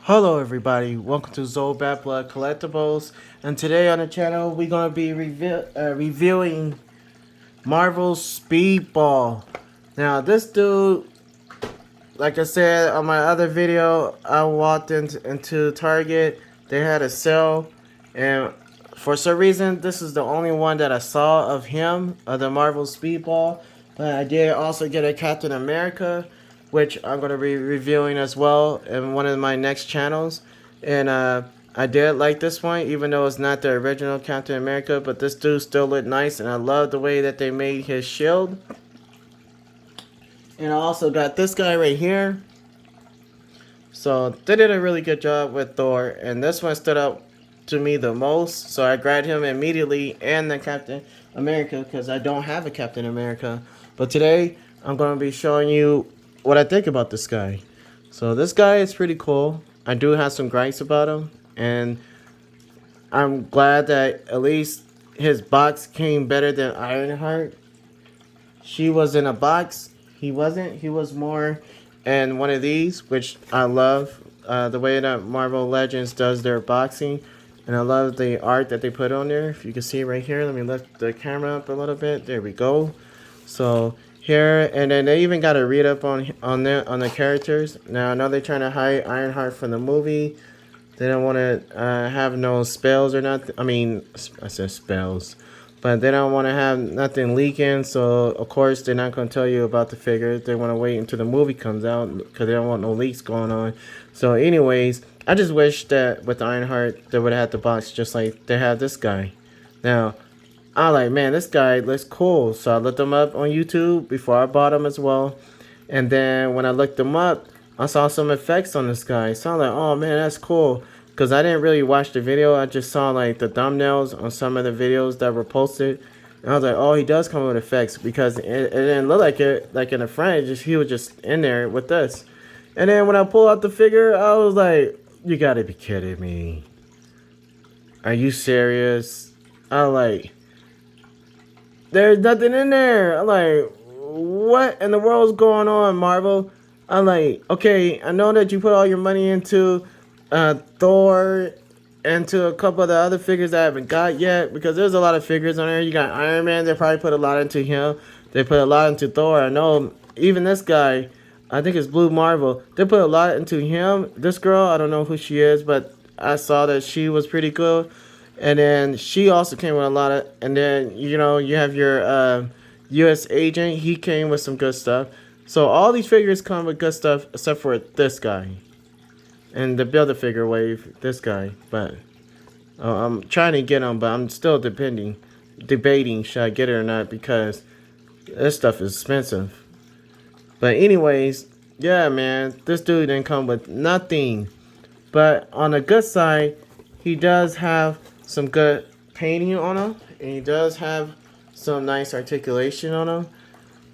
Hello everybody, welcome to Bad Blood Collectibles, and today on the channel we're going to be reviewing Marvel's Speedball. Now this dude, like I said on my other video, I walked into Target, they had a sale, and for some reason this is the only one that I saw of him, of the Marvel Speedball, but I did also get a Captain America, which I'm going to be reviewing as well in one of my next channels. And I did like this one, even though it's not the original Captain America, but this dude still looked nice, and I love the way that they made his shield. And I also got this guy right here. So they did a really good job with Thor, and this one stood out to me the most, so I grabbed him immediately, and the Captain America, because I don't have a Captain America. But today I'm going to be showing you what I think about this guy. So this guy is pretty cool. I do have some gripes about him, and I'm glad that at least his box came better than Ironheart. She was in a box. He wasn't. He was more in one of these, which I love. The way that Marvel Legends does their boxing, and I love the art that they put on there. If you can see right here, let me lift the camera up a little bit. There we go. So here, and then they even got a read up on the characters. Now I know they're trying to hide Ironheart from the movie. They don't want to have no spells or nothing. I mean, I said spells, but they don't want to have nothing leaking. So of course they're not going to tell you about the figures. They want to wait until the movie comes out because they don't want no leaks going on. So anyways, I just wish that with Ironheart they would have had the box just like they have this guy. Now I like, man, this guy looks cool. So I looked him up on YouTube before I bought him as well. And then when I looked him up, I saw some effects on this guy. So I'm like, oh man, that's cool. Because I didn't really watch the video. I just saw like the thumbnails on some of the videos that were posted. And I was like, oh, he does come with effects. Because it didn't look like it, like in the front. He was just in there with this. And then when I pulled out the figure, I was like, you gotta be kidding me. Are you serious? I was like, there's nothing in there. I'm like, what in the world's going on, Marvel? I'm like, okay, I know that you put all your money into Thor, into a couple of the other figures that I haven't got yet, because there's a lot of figures on there. You got Iron Man, they probably put a lot into him. They put a lot into Thor. I know even this guy, I think it's Blue Marvel, they put a lot into him. This girl, I don't know who she is, but I saw that she was pretty good. And then she also came with a lot of, and then, you know, you have your U.S. agent. He came with some good stuff. So all these figures come with good stuff, except for this guy. And the Build-A-Figure wave, this guy. But I'm trying to get him, but I'm still debating should I get it or not, because this stuff is expensive. But anyways, yeah, man, this dude didn't come with nothing. But on the good side, he does have some good painting on him, and he does have some nice articulation on him,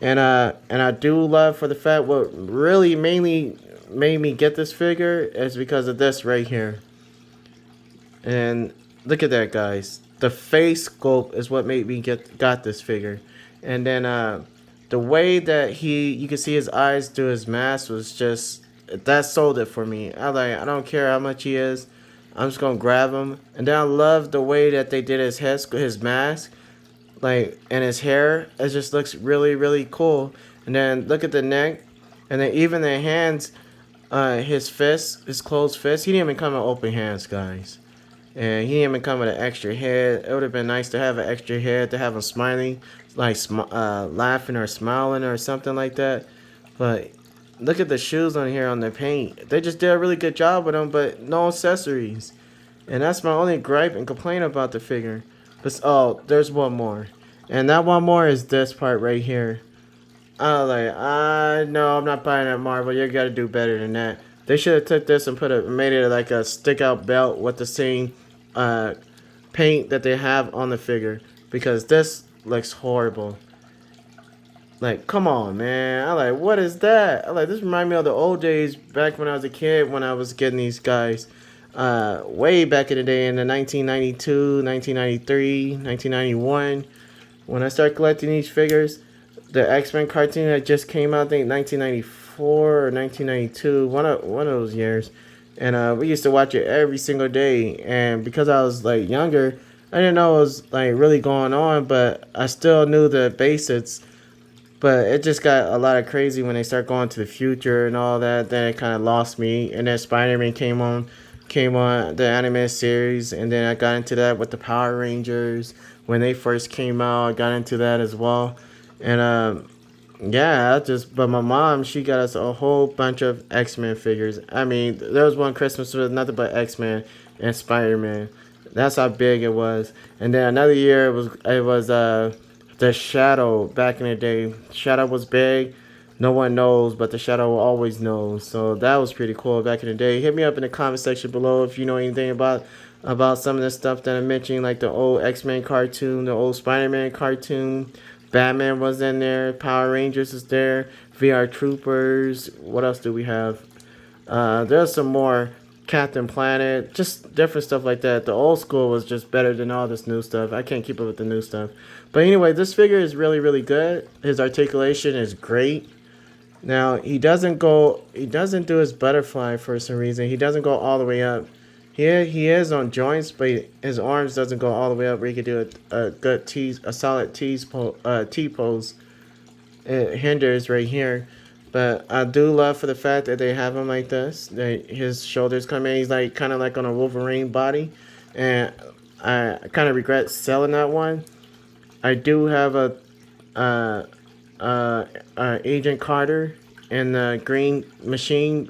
and I do love for the fact what really mainly made me get this figure is because of this right here. And look at that, guys. The face sculpt is what made me got this figure. And then the way that you can see his eyes through his mask was just, that sold it for me. I don't care how much he is, I'm just gonna grab him. And then I love the way that they did his mask, like, and his hair. It just looks really, really cool. And then look at the neck, and then even the hands, his fists, his closed fists. He didn't even come with open hands, guys. And he didn't even come with an extra head. It would have been nice to have an extra head, to have him smiling, like laughing or smiling or something like that. But look at the shoes on here on the paint. They just did a really good job with them, but no accessories. And that's my only gripe and complaint about the figure. But oh, there's one more. And that one more is this part right here. I was like, no, I'm not buying that, Marvel. You gotta do better than that. They should have took this and made it like a stick out belt with the same paint that they have on the figure. Because this looks horrible. Like, come on, man. I like, what is that? I like, this reminds me of the old days back when I was a kid, when I was getting these guys. Way back in the day, in the 1992, 1993, 1991. When I started collecting these figures, the X-Men cartoon that just came out, I think 1994 or 1992, one of those years. and we used to watch it every single day. And because I was like younger, I didn't know what was like really going on, but I still knew the basics. But it just got a lot of crazy when they start going to the future and all that. Then it kind of lost me. And then Spider-Man came on the anime series, and then I got into that with the Power Rangers when they first came out. I got into that as well, and yeah, but my mom, she got us a whole bunch of X-Men figures. I mean, there was one Christmas with nothing but X-Men and Spider-Man. That's how big it was. And then another year it was the Shadow back in the day. Shadow was big. No one knows, but the Shadow always knows. So that was pretty cool back in the day. Hit me up in the comment section below if you know anything about some of the stuff that I mentioned, like the old X-Men cartoon, the old Spider-Man cartoon. Batman was in there. Power Rangers is there. VR Troopers. What else do we have? There's some more. Captain Planet. Just different stuff like that. The old school was just better than all this new stuff. I can't keep up with the new stuff. But anyway, this figure is really, really good. His articulation is great. Now, he doesn't do his butterfly for some reason. He doesn't go all the way up. He is on joints, but his arms doesn't go all the way up where he could do a good a solid T pose. It hinders right here. But I do love for the fact that they have him like this. His shoulders come in. He's like kind of like on a Wolverine body. And I kind of regret selling that one. I do have a Agent Carter and the Green Machine,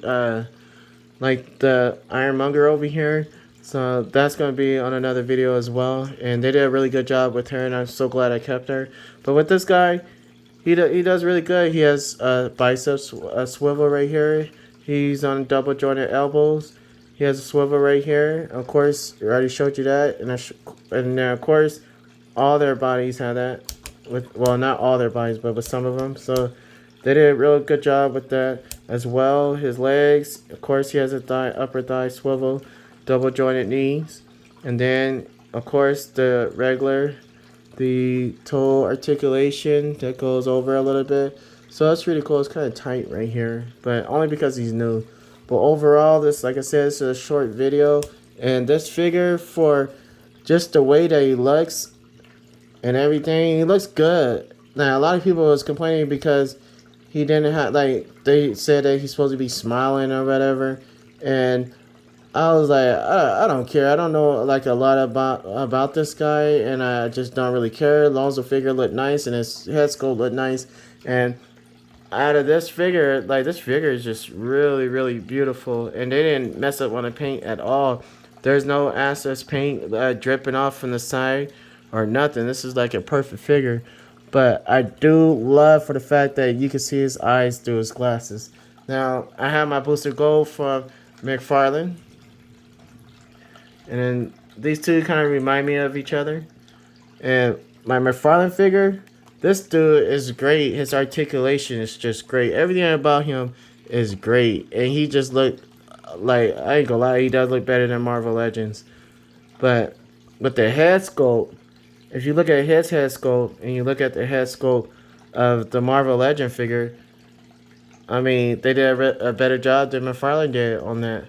like the Ironmonger over here. So that's going to be on another video as well. And they did a really good job with her, and I'm so glad I kept her. But with this guy, he does really good. He has biceps, a swivel right here. He's on double jointed elbows. He has a swivel right here. Of course, I already showed you that. And of course, all their bodies have that. Well, not all their bodies, but with some of them. So they did a real good job with that as well. His legs, of course, he has a upper thigh swivel, double jointed knees. And then, of course, the toe articulation that goes over a little bit. So that's really cool. It's kind of tight right here, but only because he's new. But overall, this, like I said, this is a short video. And this figure, for just the way that he looks and everything, he looks good. Now, a lot of people was complaining because he didn't have, like, they said that he's supposed to be smiling or whatever. And I was like, I don't care. I don't know like a lot about this guy, and I just don't really care. As long as the figure looked nice and his head sculpt looked nice. And out of this figure, like, this figure is just really, really beautiful. And they didn't mess up on the paint at all. There's no excess paint dripping off from the side or nothing. This is like a perfect figure. But I do love for the fact that you can see his eyes through his glasses. Now, I have my Booster Gold from McFarlane. And then these two kind of remind me of each other. And my McFarlane figure, this dude is great. His articulation is just great. Everything about him is great. And he just looked like, I ain't gonna lie, he does look better than Marvel Legends. But with the head sculpt, if you look at his head sculpt and you look at the head sculpt of the Marvel Legend figure, I mean, they did a better job than McFarlane did on that.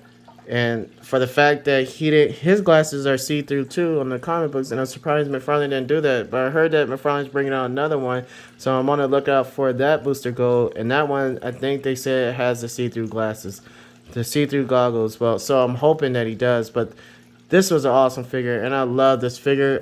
And for the fact that his glasses are see-through too on the comic books, and I'm surprised McFarlane didn't do that. But I heard that McFarlane's bringing out another one, so I'm on the lookout for that Booster Gold. And that one, I think they said it has the see-through glasses, the see-through goggles. Well, so I'm hoping that he does. But this was an awesome figure, and I love this figure.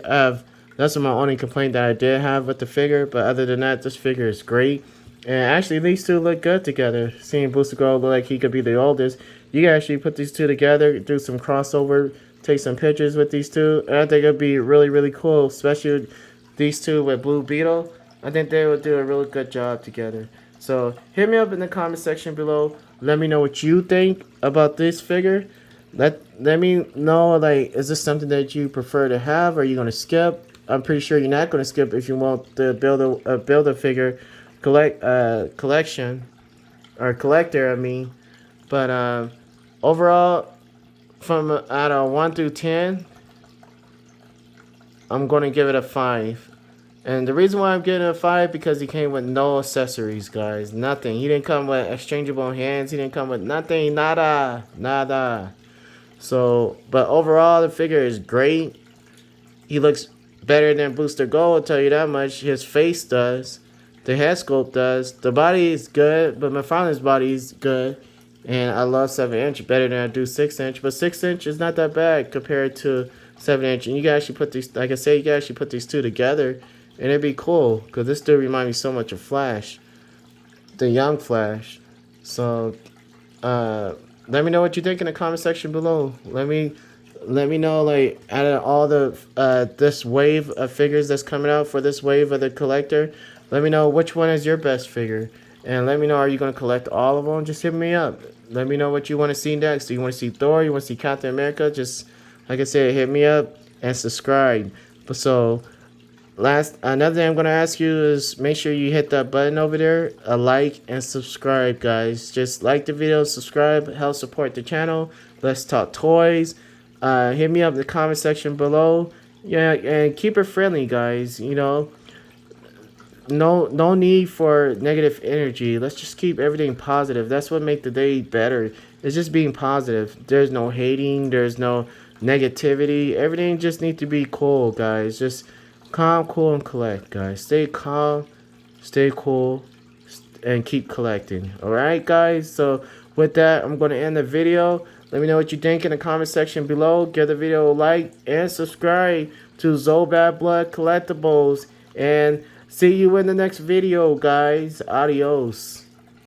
That's my only complaint that I did have with the figure. But other than that, this figure is great. And actually, these two look good together. Seeing Booster Gold look like he could be the oldest. You can actually put these two together, do some crossover, take some pictures with these two. And I think it'd be really, really cool, especially these two with Blue Beetle. I think they would do a really good job together. So hit me up in the comment section below. Let me know what you think about this figure. Let me know, like, is this something that you prefer to have? Or are you going to skip? I'm pretty sure you're not going to skip if you want to build a figure collection or collector, I mean. But overall, from out of 1 through 10, I'm going to give it a 5. And the reason why I'm giving it a 5 because he came with no accessories, guys. Nothing. He didn't come with exchangeable hands. He didn't come with nothing. Nada. So, but overall, the figure is great. He looks better than Booster Gold, I'll tell you that much. His face does. The head sculpt does. The body is good, but my father's body is good. And I love 7-inch better than I do 6-inch. But 6-inch is not that bad compared to 7-inch. And you can actually put these, like I say, you can actually put these two together. And it'd be cool. Because this dude reminds me so much of Flash. The young Flash. So, let me know what you think in the comment section below. Let me know, like, out of all the this wave of figures that's coming out for this wave of the collector, let me know which one is your best figure, and let me know, are you gonna collect all of them? Just hit me up. Let me know what you want to see next. Do you want to see Thor? You want to see Captain America? Just like I said, hit me up and subscribe. But so another thing I'm gonna ask you is make sure you hit that button over there, a like and subscribe, guys. Just like the video, subscribe, help support the channel. Let's talk toys. Hit me up in the comment section below. Yeah, and keep it friendly, guys. You know, no need for negative energy. Let's just keep everything positive. That's what make the day better. It's just being positive. There's no hating. There's no negativity. Everything just needs to be cool, guys. Just calm, cool, and collect, guys. Stay calm, stay cool, and keep collecting. Alright, guys? So, with that, I'm going to end the video. Let me know what you think in the comment section below. Give the video a like and subscribe to Zobad Blood Collectibles. And see you in the next video, guys. Adios.